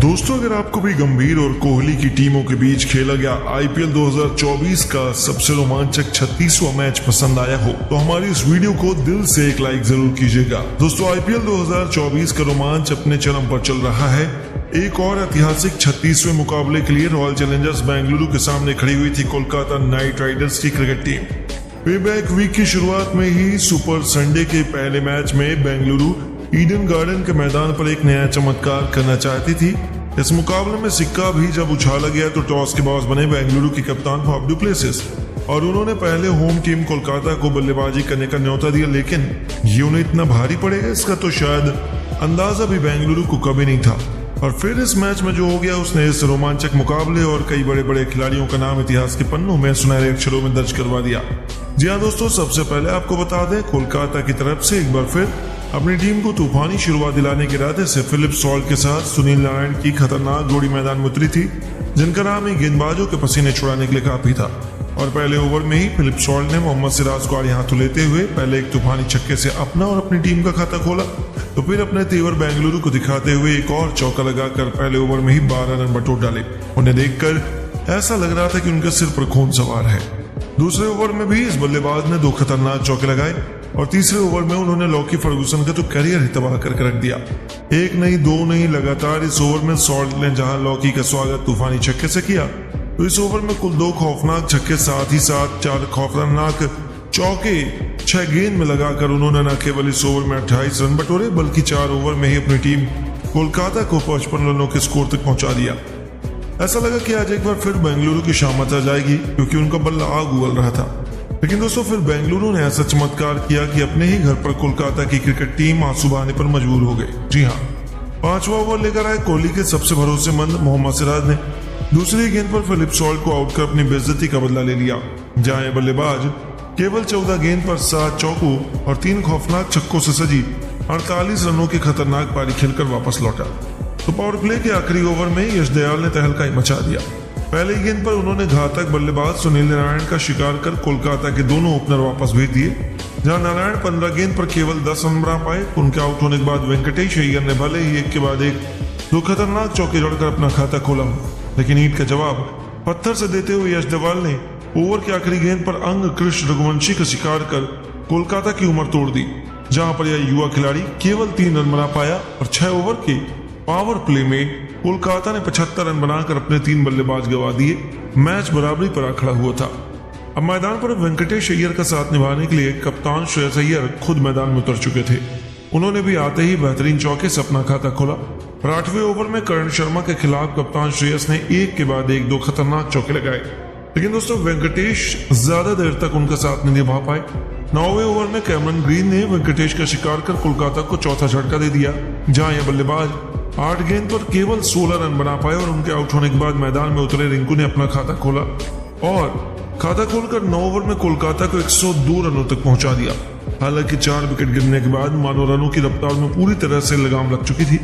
दोस्तों, अगर आपको भी गंभीर और कोहली की टीमों के बीच खेला गया आईपीएल 2024 का सबसे रोमांचक 36वां मैच पसंद आया हो तो हमारी इस वीडियो को दिल से एक लाइक जरूर कीजिएगा। दोस्तों, आईपीएल 2024 का रोमांच अपने चरम पर चल रहा है। एक और ऐतिहासिक 36वें मुकाबले के लिए रॉयल चैलेंजर्स बेंगलुरु के सामने खड़ी हुई थी कोलकाता नाइट राइडर्स की क्रिकेट टीम। पेबैक वीक की शुरुआत में ही सुपर संडे के पहले मैच में बेंगलुरु ईडन गार्डन के मैदान पर एक नया चमत्कार करना चाहती थी। इस मुकाबले में सिक्का भी जब उछाला गया तो टॉस के बॉस बने बेंगलुरु के कप्तान फॉफ डू प्लेसिस और उन्होंने पहले होम टीम कोलकाता को बल्लेबाजी करने का न्योता दिया, लेकिन ये उन्हें इतना भारी पड़ेगा इसका तो शायद अंदाजा भी बेंगलुरु को कभी नहीं था। और फिर इस मैच में जो हो गया उसने इस रोमांचक मुकाबले और कई बड़े बड़े खिलाड़ियों का नाम इतिहास के पन्नों में सुनहरे अक्षरों में दर्ज करवा दिया। जी हाँ दोस्तों, सबसे पहले आपको बता दें, कोलकाता की तरफ से एक बार फिर अपनी टीम को तूफानी शुरुआत दिलाने के इरादे से फिलिप सॉल्ट के साथ सुनील नारायण की खतरनाक जोड़ी मैदान में उतरी थी, जिनका नाम ही गेंदबाजों के पसीने छुड़ाने के लिए काफी था। और पहले ओवर में ही फिलिप सॉल्ट ने मोहम्मद सिराज को आड़े हाथों लेते हुए पहले एक तूफानी छक्के से अपना और अपनी टीम का खाता खोला, तो फिर अपने तेवर बेंगलुरु को दिखाते हुए एक और चौका लगाकर पहले ओवर में ही 12 रन बटोर डाले। उन्हें देखकर ऐसा लग रहा था कि उनके सिर पर खून सवार है। दूसरे ओवर में भी इस बल्लेबाज ने 2 खतरनाक चौके लगाए और तीसरे ओवर में उन्होंने लॉकी फर्गूसन का तो करियर ही तबाह करके रख दिया। एक नहीं, दो नहीं, लगातार इस ओवर में सॉल्ट ने जहां लॉकी का स्वागत तूफानी छक्के से किया, तो इस ओवर में कुल 2 खौफनाक छक्के साथ ही साथ 4 खौफनाक चौके 6 गेंद में लगाकर उन्होंने न केवल इस ओवर में 28 रन बटोरे बल्कि 4 ओवर में ही अपनी टीम कोलकाता को 55 रनों के स्कोर तक पहुंचा दिया। ऐसा लगा कि आज एक बार फिर बेंगलुरु की शामत आ जाएगी, क्योंकि उनका बल्ला आग उगल रहा था। लेकिन दोस्तों, फिर बेंगलुरु ने ऐसा चमत्कार किया कि अपने ही घर पर कोलकाता की क्रिकेट टीम आंसू बहाने पर मजबूर हो गई। जी हाँ, 5वां ओवर लेकर आए कोहली के सबसे भरोसेमंद मोहम्मद सिराज ने दूसरी गेंद पर फिलिप सॉल्ट को आउट कर अपनी बेइज्जती का बदला ले लिया, जहां यह बल्लेबाज केवल 14 गेंद पर 7 चौकों और 3 खौफनाक छक्कों से सजी 48 रनों की खतरनाक पारी खेलकर वापस लौटा। तो पावर प्ले के आखिरी ओवर में यश दयाल ने तहलका ही मचा दिया। पहली गेंद पर उन्होंने घातक बल्लेबाज सुनील नारायण का शिकार कर कोलकाता के दोनों ओपनर वापस भेज दिए। जहां नारायण 15 गेंद पर केवल 10 रन बना पाए, उनके आउट होने के बाद वेंकटेश अय्यर ने भले ही एक के बाद एक 2 खतरनाक चौके जोड़कर अपना खाता खोला, लेकिन ईट का जवाब पत्थर से देते हुए यश दयाल ने ओवर के आखिरी गेंद पर अंग कृष्ण रघुवंशी का शिकार कर कोलकाता की उम्र तोड़ दी, जहां पर यह युवा खिलाड़ी केवल 3 रन बना पाया और 6 ओवर के पावर प्ले में कोलकाता ने 75 रन बनाकर अपने 3 बल्लेबाज गंवा दिए। मैच बराबरी पर खड़ा हुआ था। अब मैदान पर वेंकटेश अय्यर का साथ निभाने के लिए कप्तान श्रेयस अय्यर खुद मैदान में उतर चुके थे। उन्होंने भी आते ही बेहतरीन चौके से अपना खाता खोला। 8वें ओवर में करण शर्मा के खिलाफ कप्तान श्रेयस ने एक के बाद एक 2 खतरनाक चौके लगाए, लेकिन दोस्तों वेंकटेश ज्यादा देर तक उनका साथ नहीं निभा पाए। 9वें ओवर में कैमरन ग्रीन ने वेंकटेश का शिकार कर कोलकाता को चौथा झटका दे दिया, जहां यह बल्लेबाज 8 गेंद पर केवल 16 रन बना पाए और उनके आउट होने के बाद मैदान में उतरे रिंकू ने अपना खाता खोला और खाता खोलकर 9 ओवर में कोलकाता को 102 रनों तक पहुंचा दिया। हालांकि 4 विकेट गिरने के बाद मानो रनों की रफ्तार में पूरी तरह से लगाम लग चुकी थी।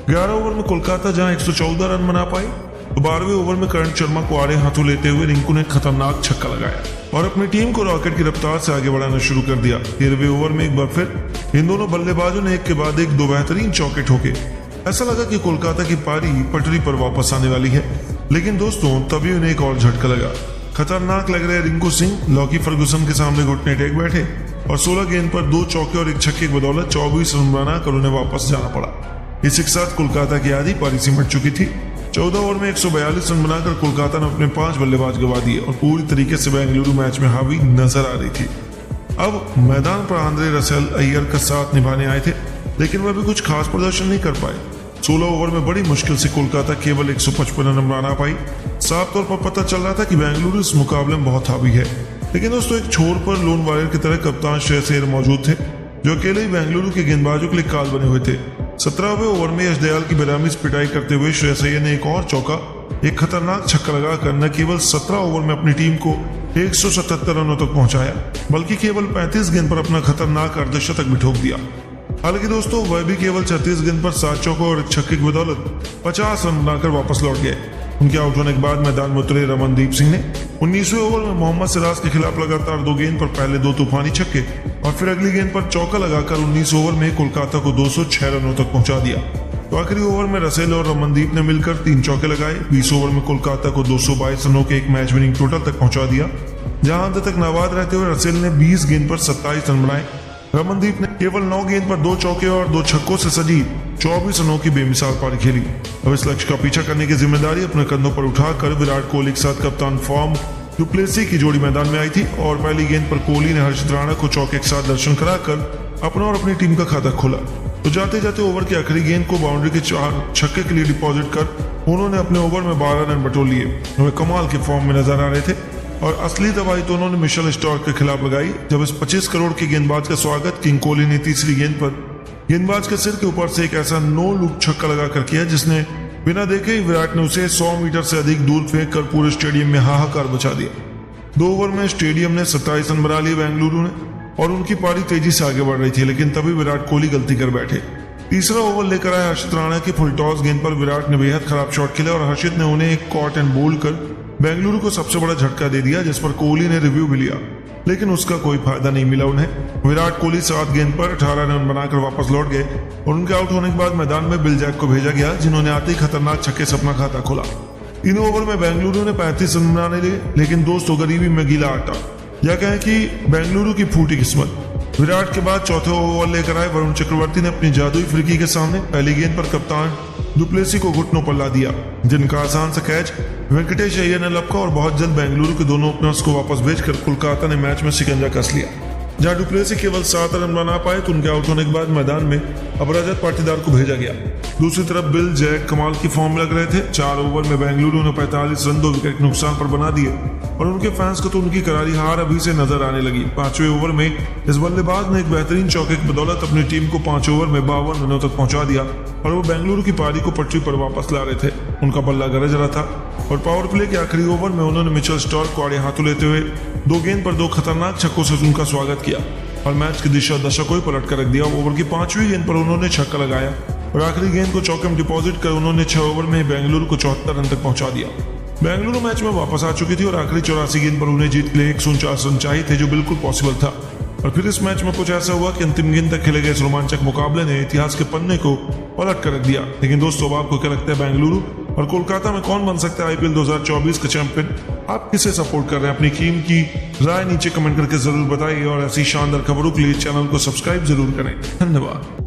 11 ओवर में कोलकाता जहां 114 रन बना पाई, तो 12वें ओवर में करण शर्मा को आड़े हाथों लेते हुए रिंकू ने खतरनाक छक्का लगाया और अपनी टीम को रॉकेट की रफ्तार से आगे बढ़ाना शुरू कर दिया। 13वें ओवर में एक बार फिर इन दोनों बल्लेबाजों ने एक के बाद एक 2 बेहतरीन चौके ठोके। ऐसा लगा कि कोलकाता की पारी पटरी पर वापस आने वाली है, लेकिन दोस्तों तभी उन्हें एक और झटका लगा। खतरनाक लग रहे रिंकू सिंह लॉकी फर्गूसन के सामने घुटने टेक बैठे और 16 गेंद पर 2 चौके और 1 छक्के की बदौलत 24 रन बनाकर उन्हें वापस जाना पड़ा। इसी के साथ कोलकाता की आधी पारी सिमट चुकी थी। 14 ओवर में 142 रन बनाकर कोलकाता ने अपने 5 बल्लेबाज गंवा दिए और पूरी तरीके से बेंगलुरु मैच में हावी नजर आ रही थी। अब मैदान पर आंद्रे रसेल अय्यर का साथ निभाने आए थे, लेकिन वह भी कुछ खास प्रदर्शन नहीं कर पाए। 16 ओवर में बड़ी मुश्किल से कोलकाता केवल 155 रन बना पाई। साफ तौर पर पता चल रहा था कि बेंगलुरु इस मुकाबले में बहुत हावी है, लेकिन दोस्तों एक छोर पर लोन वारियर की तरह कप्तान श्रेयस अय्यर मौजूद थे, जो अकेले ही बेंगलुरु के गेंदबाजों के लिए काल बने हुए थे। 17वें ओवर में यश दयाल की बेरामी पिटाई करते हुए श्रेयस अय्यर ने एक और चौका, एक खतरनाक छक्का लगाकर न केवल 17 ओवर में अपनी टीम को 177 रनों तक पहुंचाया, बल्कि केवल 35 गेंद पर अपना खतरनाक अर्धशतक भी ठोक दिया। हालांकि दोस्तों वह भी केवल 36 गेंद पर 7 चौकों और 1 छक्के की बदौलत 50 रन बनाकर वापस लौट गए। उनके आउट होने के बाद मैदान में उतरे रमनदीप सिंह ने 19वें ओवर में मोहम्मद सिराज के खिलाफ लगातार 2 गेंद पर पहले 2 तूफानी छक्के और फिर अगली गेंद पर चौका लगाकर 19 ओवर में कोलकाता को 206 रनों तक पहुंचा दिया। तो आखिरी ओवर में रसेल और रमनदीप ने मिलकर 3 चौके लगाए। 20 ओवर में कोलकाता को 222 रनों के एक मैच विनिंग टोटल तक पहुंचा दिया, जहां अंत तक नाबाद रहते हुए रसेल ने 20 गेंद पर 27 रन बनाए। रमनदीप ने केवल 9 गेंद पर 2 चौके और 2 छक्कों से सजी 24 रनों की बेमिसाल पारी खेली। अब इस लक्ष्य का पीछा करने की जिम्मेदारी अपने कंधों पर उठाकर विराट कोहली के साथ कप्तान फॉर्म डुप्लेसी की जोड़ी मैदान में आई थी और पहली गेंद पर कोहली ने हर्षित राणा को चौके के साथ दर्शन कराकर अपना और अपनी टीम का खाता खोला। तो जाते जाते ओवर की आखिरी गेंद को बाउंड्री के 4 छक्के के लिए डिपॉजिट कर उन्होंने अपने ओवर में 12 रन बटोर लिए। वे कमाल के फॉर्म में नजर आ रहे थे और असली दवाई तो उन्होंने मिशेल स्टार्क के खिलाफ लगाई, जब इस 25 करोड़ के गेंदबाज का स्वागत किंग कोहली ने तीसरी गेंद पर गेंदबाज के सिर के ऊपर से एक ऐसा नो लुक छक्का लगाकर किया जिसने बिना देखे ही विराट ने उसे 100 मीटर से अधिक दूर फेंक कर पूरे स्टेडियम में हाहाकार मचा दिया। 2 ओवर में स्टेडियम ने 27 रन बना लिए बेंगलुरु ने और उनकी पारी तेजी से आगे बढ़ रही थी, लेकिन तभी विराट कोहली गलती कर बैठे। तीसरा ओवर लेकर आए हर्षित राणा की फुल टॉस गेंद पर विराट ने बेहद खराब शॉट खेला और हर्षित ने उन्हें एक कॉट एंड बोल्ड कर बेंगलुरु को सबसे बड़ा झटका दे दिया, जिस पर कोहली ने रिव्यू भी लिया, लेकिन उसका कोई फायदा नहीं मिला उन्हें। विराट कोहली 7 गेंद पर 18 रन बनाकर वापस लौट गए और उनके आउट होने के बाद मैदान में बिल जैक को भेजा गया, जिन्होंने आते ही खतरनाक छक्के से अपना खाता खोला। 3 ओवर में बेंगलुरु ने 35 रन बनाने लिए, लेकिन दोस्तों गरीबी में गीला आटा, या कहें कि बेंगलुरु की फूटी किस्मत। विराट के बाद चौथे ओवर लेकर आए वरुण चक्रवर्ती ने अपनी जादुई फिरकी के सामने पहली गेंद पर कप्तान डुप्लेसी को घुटनों पर ला दिया, जिनका आसान सा कैच वेंकटेश अय्यर ने लपका और बहुत जल्द बेंगलुरु के दोनों ओपनर्स को वापस भेजकर कोलकाता ने मैच में शिकंजा कस लिया। जहां डुप्लेसी केवल 7 रन बना पाए तो उनके आउट होने के बाद मैदान में अब रजत पाटीदार को भेजा गया। दूसरी तरफ बिल जैक कमाल की फॉर्म में लग रहे थे। 4 ओवर में बेंगलुरु ने 45 रन 2 विकेट नुकसान पर बना दिए और उनके फैंस को तो उनकी करारी हार अभी से नजर आने लगी। 5वें ओवर में इस बल्लेबाज ने एक बेहतरीन चौके की बदौलत अपनी टीम को 5 ओवर में 52 रनों तक पहुंचा दिया और वो बेंगलुरु की पारी को पटरी पर वापस ला रहे थे। उनका बल्ला गरज रहा था और पावर प्ले के आखिरी ओवर में उन्होंने मिचेल स्टार्क को आड़े हाथों लेते हुए 2 गेंद पर 2 खतरनाक छक्कों से उनका स्वागत किया और मैच की दिशा दशा को ही पलट कर रख दिया। ओवर की 5वीं गेंद पर उन्होंने छक्का लगाया और आखिरी गेंद को चौके में डिपॉजिट कर उन्होंने 6 ओवर में बेंगलुरु को 74 रन तक पहुंचा दिया। बेंगलुरु मैच में वापस आ चुकी थी और आखिरी 84 गेंद पर उन्हें जीत के लिए 149 रन चाहिए थे, जो बिल्कुल पॉसिबल था। और फिर इस मैच में कुछ ऐसा हुआ कि अंतिम गेंद तक खेले गए इस रोमांचक मुकाबले ने इतिहास के पन्ने को पलट कर रख दिया। लेकिन दोस्तों, अब आपको क्या लगता है, बेंगलुरु और कोलकाता में कौन बन सकता है आईपीएल 2024 का चैंपियन? आप किसे सपोर्ट कर रहे हैं? अपनी टीम की राय नीचे कमेंट करके जरूर बताइए और ऐसी शानदार खबरों के लिए चैनल को सब्सक्राइब जरूर करें। धन्यवाद।